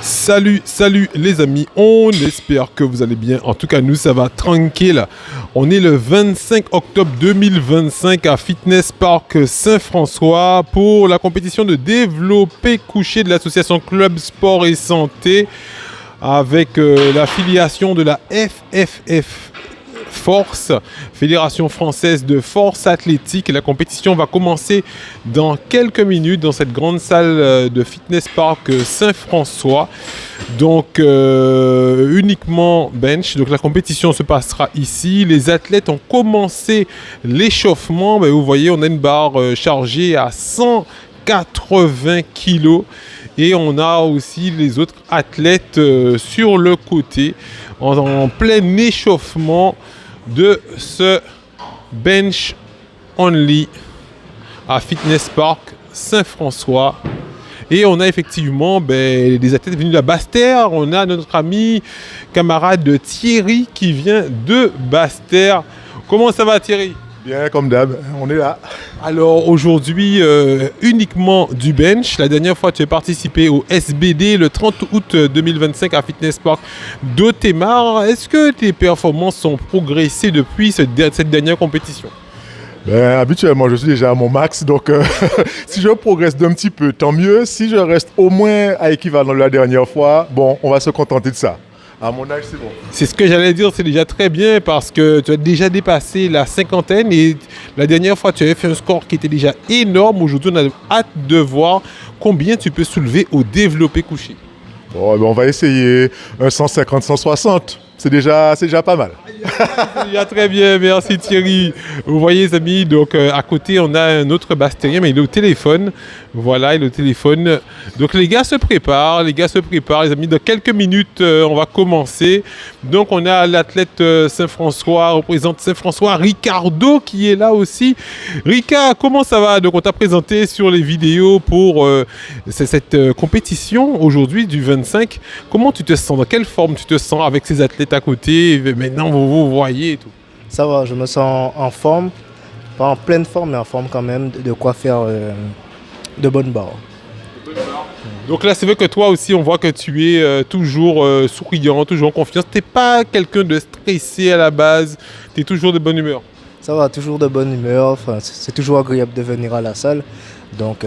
Salut les amis, on espère que vous allez bien. En tout cas, nous ça va tranquille. On est le 25 octobre 2025 à Fitness Park Saint-François pour la compétition de développé couché de l'association Club Sport et Santé avec l'affiliation de la FFF Force, Fédération Française de Force Athlétique. La compétition va commencer dans quelques minutes dans cette grande salle de Fitness Park Saint-François. Donc uniquement bench. Donc la compétition se passera ici. Les athlètes ont commencé l'échauffement. Vous voyez, on a une barre chargée à 180 kg. Et on a aussi les autres athlètes sur le côté en plein échauffement de ce bench only à Fitness Park Saint-François. Et on a effectivement des athlètes venus de la Basse-Terre. On a notre ami, camarade Thierry qui vient de Basse-Terre. Comment ça va Thierry ? Bien, comme d'hab, on est là. Alors aujourd'hui, uniquement du bench. La dernière fois, tu as participé au SBD le 30 août 2025 à Fitness Park d'Othémar. Est-ce que tes performances ont progressé depuis cette dernière compétition ? Habituellement, je suis déjà à mon max, donc si je progresse d'un petit peu, tant mieux. Si je reste au moins à équivalent de la dernière fois, bon, on va se contenter de ça. À mon âge, c'est bon. C'est ce que j'allais dire, c'est déjà très bien parce que tu as déjà dépassé la cinquantaine et la dernière fois, tu avais fait un score qui était déjà énorme. Aujourd'hui, on a hâte de voir combien tu peux soulever au développé couché. Bon, on va essayer un 150, 160. C'est déjà pas mal. C'est déjà très bien, merci Thierry. Vous voyez les amis, donc à côté on a un autre Bastérien, mais il est au téléphone. Voilà, il est au téléphone. Donc les gars se préparent, les amis. Dans quelques minutes, on va commencer. Donc on a l'athlète Saint-François, représente Saint-François, Ricardo qui est là aussi. Rika, comment ça va ? Donc on t'a présenté sur les vidéos pour cette compétition aujourd'hui du 25. Comment tu te sens ? Dans quelle forme tu te sens avec ces athlètes à côté ? Maintenant vous voyez et tout. Ça va, je me sens en forme, pas en pleine forme, mais en forme quand même, de quoi faire de bonnes barres. Donc là, c'est vrai que toi aussi, on voit que tu es toujours souriant, toujours en confiance. Tu n'es pas quelqu'un de stressé à la base, tu es toujours de bonne humeur. Ça va, toujours de bonne humeur, enfin, c'est toujours agréable de venir à la salle. Donc,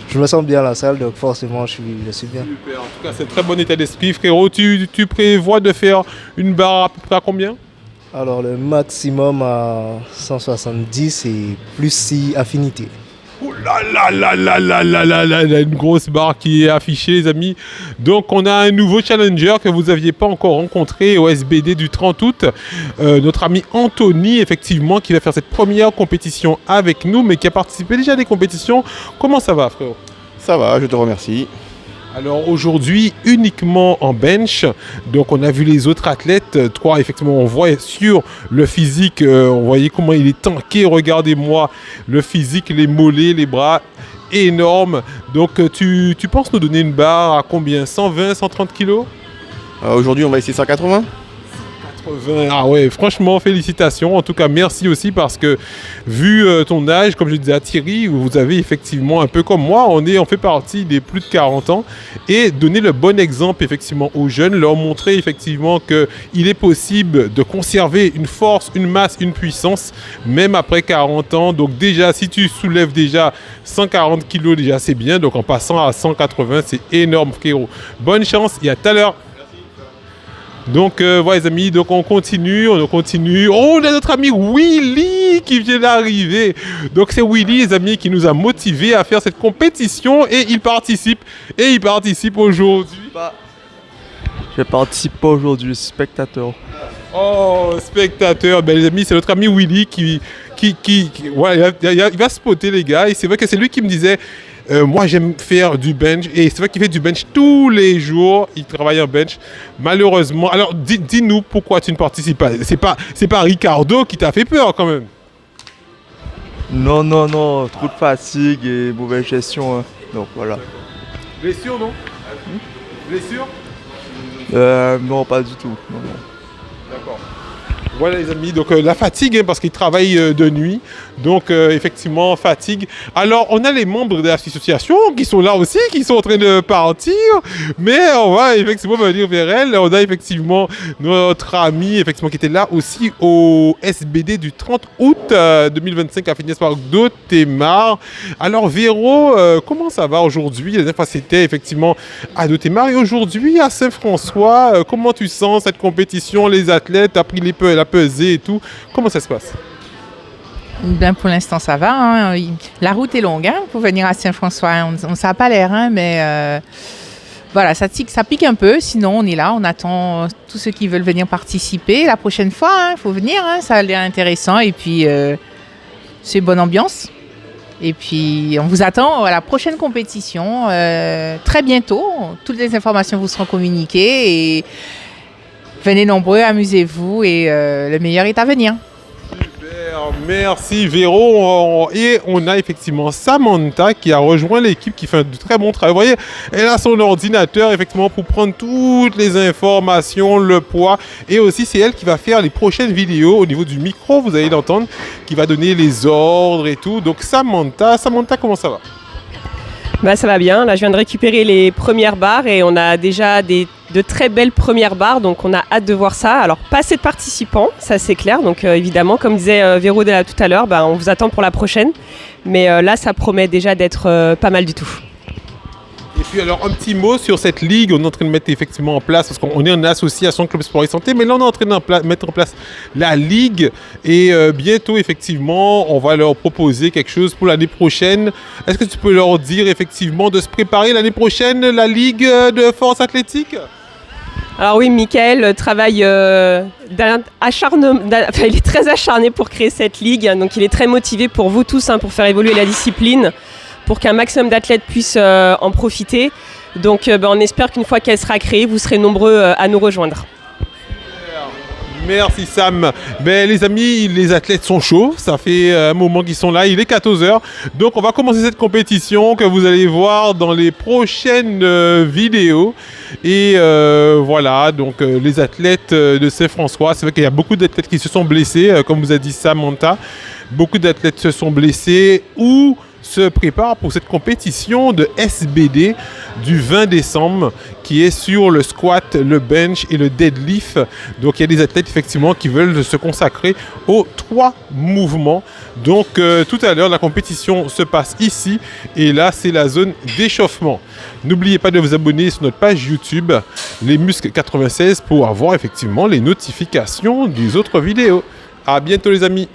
je me sens bien à la salle, donc forcément, je suis bien. Super, en tout cas, c'est un très bon état d'esprit. Frérot, tu prévois de faire une barre à peu près à combien ? Alors, le maximum à 170 et plus 6 affinités. Oh là, une grosse barre qui est affichée, les amis. Donc, on a un nouveau challenger que vous n'aviez pas encore rencontré au SBD du 30 août. Notre ami Anthony, effectivement, qui va faire cette première compétition avec nous, mais qui a participé déjà à des compétitions. Comment ça va, frérot ? Ça va, je te remercie. Alors aujourd'hui, uniquement en bench. Donc on a vu les autres athlètes. Toi, effectivement, on voit sur le physique, on voyait comment il est tanké. Regardez-moi le physique, les mollets, les bras, énormes. Donc tu penses nous donner une barre à combien ? 120, 130 kilos ? Aujourd'hui, on va essayer 180. Ah ouais, franchement, félicitations. En tout cas, merci aussi parce que vu ton âge, comme je disais à Thierry, vous avez effectivement, un peu comme moi, on fait partie des plus de 40 ans et donner le bon exemple effectivement aux jeunes, leur montrer effectivement qu'il est possible de conserver une force, une masse, une puissance, même après 40 ans. Donc déjà, si tu soulèves déjà 140 kilos, déjà c'est bien. Donc en passant à 180, c'est énorme, frérot. Bonne chance et à tout à l'heure. Donc voilà les amis, donc on continue. Oh, on a notre ami Willy qui vient d'arriver. Donc c'est Willy les amis qui nous a motivés à faire cette compétition et il participe aujourd'hui. Je participe pas aujourd'hui, spectateur. Oh, spectateur, les amis, c'est notre ami Willy qui voilà, il va spotter les gars et c'est vrai que c'est lui qui me disait moi j'aime faire du bench et c'est vrai qu'il fait du bench tous les jours, il travaille en bench malheureusement. Alors dis-nous pourquoi tu ne participes pas. C'est pas Ricardo qui t'a fait peur quand même. Non, trop de fatigue et mauvaise gestion, donc voilà. Blessure non ? Blessure ? Non, pas du tout. Non. D'accord. Voilà les amis, donc la fatigue, hein, parce qu'ils travaillent de nuit, donc effectivement fatigue. Alors on a les membres de l'association qui sont là aussi, qui sont en train de partir, mais on va effectivement venir vers elle. On a effectivement notre ami effectivement qui était là aussi au SBD du 30 août 2025 à Fitness Park d'Othémar. Alors Véro, comment ça va aujourd'hui? La dernière fois c'était effectivement à d'Othémar et aujourd'hui à Saint-François. Comment tu sens cette compétition? Les athlètes, t'as pris la pesée et tout. Comment ça se passe? Ben pour l'instant, ça va. Hein. La route est longue hein, pour venir à Saint-François. Ça n'a pas l'air, hein, mais voilà, ça pique un peu. Sinon, on est là, on attend tous ceux qui veulent venir participer. La prochaine fois, il faut venir, hein, ça a l'air intéressant. Et puis, c'est bonne ambiance. Et puis, on vous attend à la prochaine compétition très bientôt. Toutes les informations vous seront communiquées. Et venez nombreux, amusez-vous et le meilleur est à venir. Super, merci Véro. Et on a effectivement Samantha qui a rejoint l'équipe, qui fait du très bon travail. Vous voyez, elle a son ordinateur effectivement pour prendre toutes les informations, le poids. Et aussi, c'est elle qui va faire les prochaines vidéos au niveau du micro, vous allez l'entendre, qui va donner les ordres et tout. Donc Samantha, comment ça va? Bah, ça va bien, là je viens de récupérer les premières barres et on a déjà de très belles premières barres, donc on a hâte de voir ça. Alors pas assez de participants, ça c'est clair, donc évidemment comme disait Véro tout à l'heure, on vous attend pour la prochaine, mais là ça promet déjà d'être pas mal du tout. Et puis alors un petit mot sur cette ligue, on est en train de mettre effectivement en place, parce qu'on est en association Club Sport et Santé, mais là on est en train de mettre en place la ligue et bientôt effectivement on va leur proposer quelque chose pour l'année prochaine. Est-ce que tu peux leur dire effectivement de se préparer l'année prochaine, la ligue de force athlétique? Alors oui, Michael travaille il est très acharné pour créer cette ligue, donc il est très motivé pour vous tous, pour faire évoluer la discipline, pour qu'un maximum d'athlètes puissent en profiter. Donc on espère qu'une fois qu'elle sera créée, vous serez nombreux à nous rejoindre. Merci Sam. Les amis, les athlètes sont chauds. Ça fait un moment qu'ils sont là. Il est 14h. Donc on va commencer cette compétition que vous allez voir dans les prochaines vidéos. Et voilà, donc les athlètes de Saint-François, c'est vrai qu'il y a beaucoup d'athlètes qui se sont blessés, comme vous a dit Samantha. Beaucoup d'athlètes se sont blessés ou se prépare pour cette compétition de SBD du 20 décembre qui est sur le squat, le bench et le deadlift. Donc il y a des athlètes effectivement qui veulent se consacrer aux 3 mouvements. Donc tout à l'heure la compétition se passe ici et là c'est la zone d'échauffement. N'oubliez pas de vous abonner sur notre page YouTube Les Muscles 96 pour avoir effectivement les notifications des autres vidéos. À bientôt les amis.